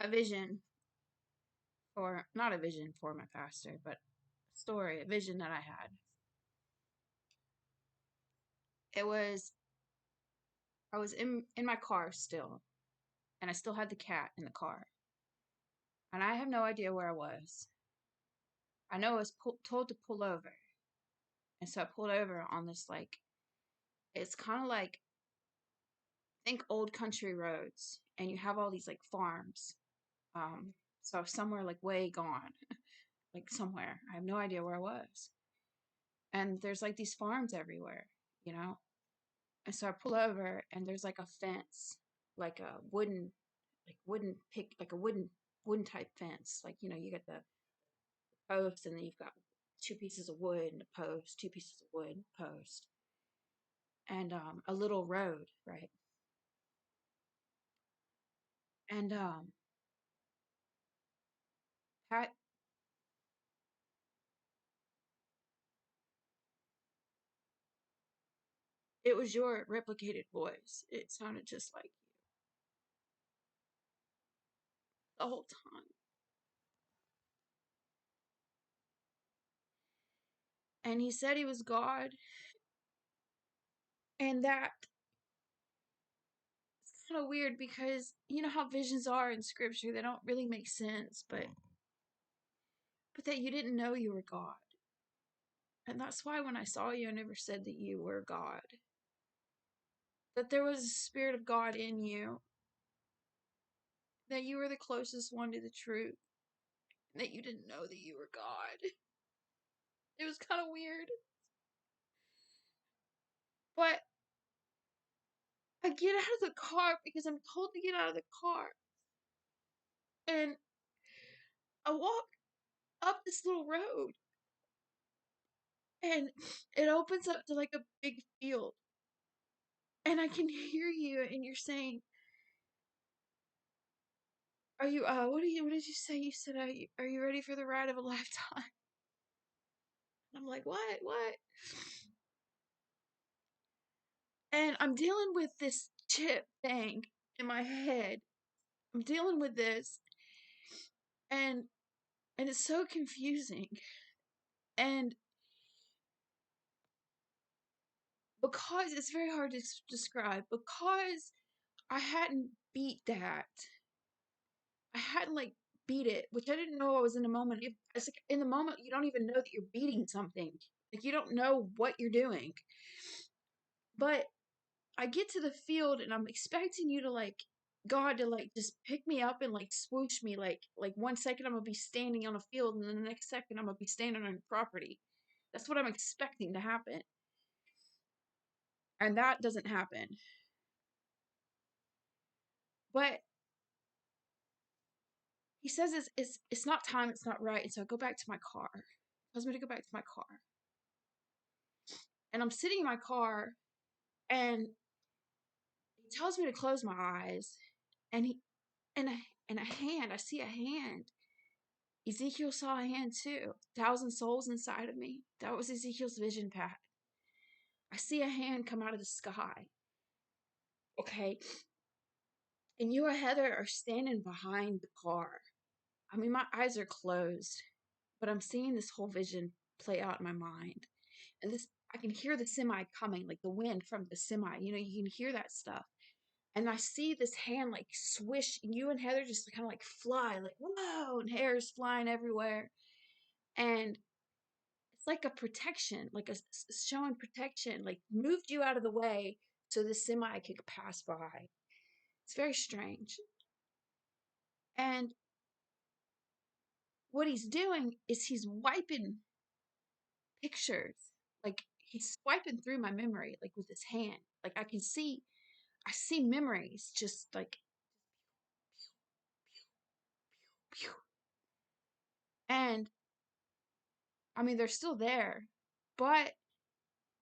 a vision for, not a vision for my pastor, but a story, a vision that I had. It was, I was in my car still, and I still had the cat in the car. And I have no idea where I was. I know I was told to pull over. And so I pulled over on this, like, it's kind of like, think old country roads, and you have all these, like, farms. So somewhere, like, way gone, like, somewhere. I have no idea where I was. And there's, like, these farms everywhere, you know? And so I pull over, and there's, like, a fence, like a wooden type fence. Like, you know, you get the post, and then you've got two pieces of wood and a post, two pieces of wood, post, and a little road, right? And Pat, it was your replicated voice. It sounded just like you the whole time. And he said he was God, and that it's kind of weird because you know how visions are in scripture, they don't really make sense, but that you didn't know you were God. And that's why when I saw you, I never said that you were God. That there was a spirit of God in you, that you were the closest one to the truth, and that you didn't know that you were God. It was kind of weird. But I get out of the car because I'm told to get out of the car. And I walk up this little road, and it opens up to like a big field. And I can hear you, and you're saying, "Are you? What did you say? You said, are you ready for the ride of a lifetime?" And I'm like, "What? What?" And I'm dealing with this chip thing in my head. I'm dealing with this, and it's so confusing. And because it's very hard to describe, because I hadn't beat that. I hadn't like beat it, which I didn't know I was in a moment. It's like in the moment you don't even know that you're beating something. Like you don't know what you're doing. But I get to the field and I'm expecting you to like God to like just pick me up and like swoosh me like 1 second I'm gonna be standing on a field and then the next second I'm gonna be standing on property. That's what I'm expecting to happen. And that doesn't happen. But he says it's not time, it's not right. And so I go back to my car. He tells me to go back to my car. And I'm sitting in my car and he tells me to close my eyes. And he and a hand, I see a hand. Ezekiel saw a hand too. 1,000 souls inside of me. That was Ezekiel's vision path. I see a hand come out of the sky. Okay. And you and Heather are standing behind the car. I mean, my eyes are closed, but I'm seeing this whole vision play out in my mind. And this, I can hear the semi coming, like the wind from the semi. You know, you can hear that stuff. And I see this hand like swish, and you and Heather just kind of like fly, like, whoa, and hair is flying everywhere. And it's like a protection, like showing protection, like moved you out of the way so the semi could pass by. It's very strange. And what he's doing is he's wiping pictures. Like he's swiping through my memory, like with his hand. Like I see memories just like, and I mean, they're still there, but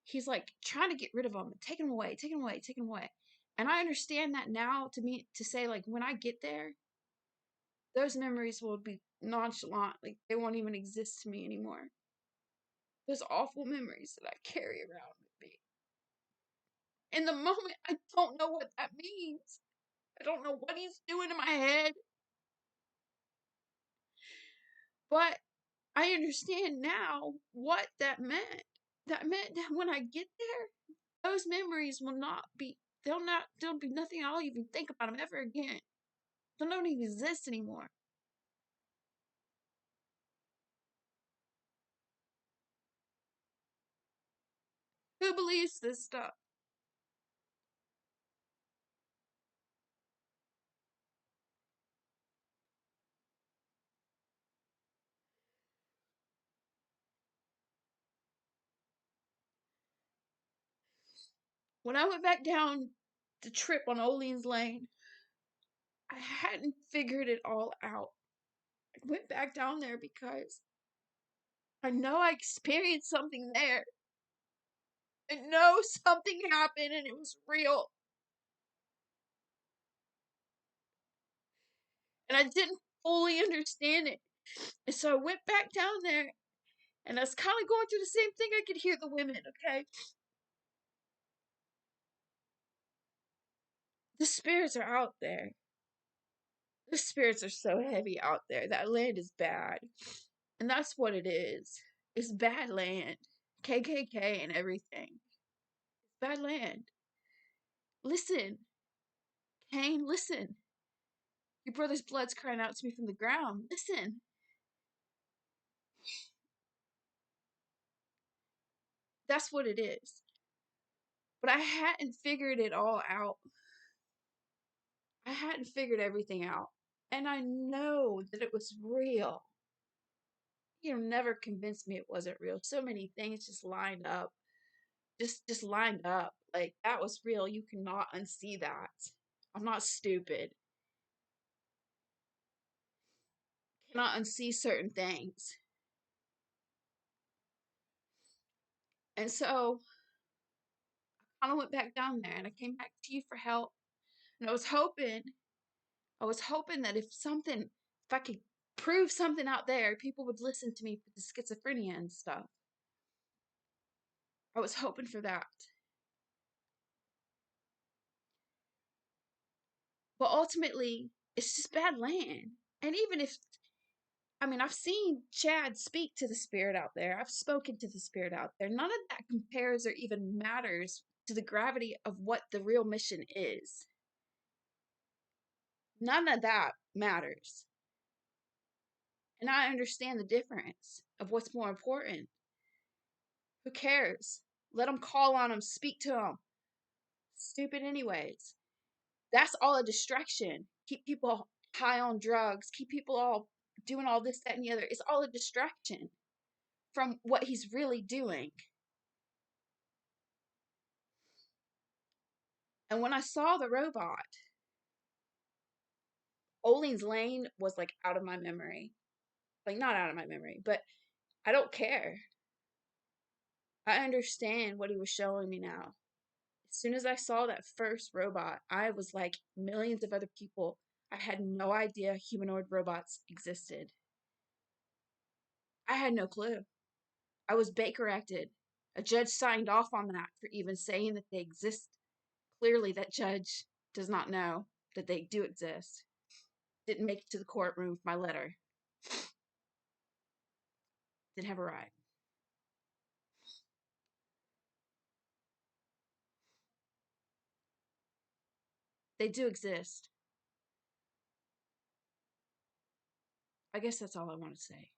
he's like trying to get rid of them and take them away, take them away, take them away. And I understand that now to say like when I get there, those memories will be nonchalant, like they won't even exist to me anymore. Those awful memories that I carry around with me. In the moment, I don't know what that means. I don't know what he's doing in my head. But I understand now what that meant. That meant that when I get there, those memories will not be, there'll be nothing I'll even think about them ever again. They don't even exist anymore. Who believes this stuff? When I went back down the trip on Olean's Lane, I hadn't figured it all out. I went back down there because I know I experienced something there. I know something happened and it was real. And I didn't fully understand it. And so I went back down there and I was kind of going through the same thing. I could hear the women, okay? The spirits are out there. The spirits are so heavy out there. That land is bad. And that's what it is. It's bad land. KKK and everything. It's bad land. Listen, Cain, listen. Your brother's blood's crying out to me from the ground. Listen. That's what it is. But I hadn't figured it all out. I hadn't figured everything out. And I know that it was real. You never convinced me it wasn't real. So many things just lined up. Just lined up. Like that was real. You cannot unsee that. I'm not stupid. Cannot unsee certain things. And so I kind of went back down there and I came back to you for help. And I was hoping that if I could prove something out there, people would listen to me for the schizophrenia and stuff. I was hoping for that. But ultimately, it's just bad land. And even if, I mean, I've seen Chad speak to the spirit out there, I've spoken to the spirit out there. None of that compares or even matters to the gravity of what the real mission is. None of that matters. And I understand the difference of what's more important. Who cares? Let them call on them, speak to them. Stupid, anyways. That's all a distraction. Keep people high on drugs, keep people all doing all this, that, and the other. It's all a distraction from what he's really doing. And when I saw the robot, Olean's Lane was like out of my memory. Like, not out of my memory, but I don't care. I understand what he was showing me now. As soon as I saw that first robot, I was like millions of other people. I had no idea humanoid robots existed. I had no clue. I was Baker acted. A judge signed off on that for even saying that they exist. Clearly, that judge does not know that they do exist. Didn't make it to the courtroom with my letter. Didn't have a right. They do exist. I guess that's all I want to say.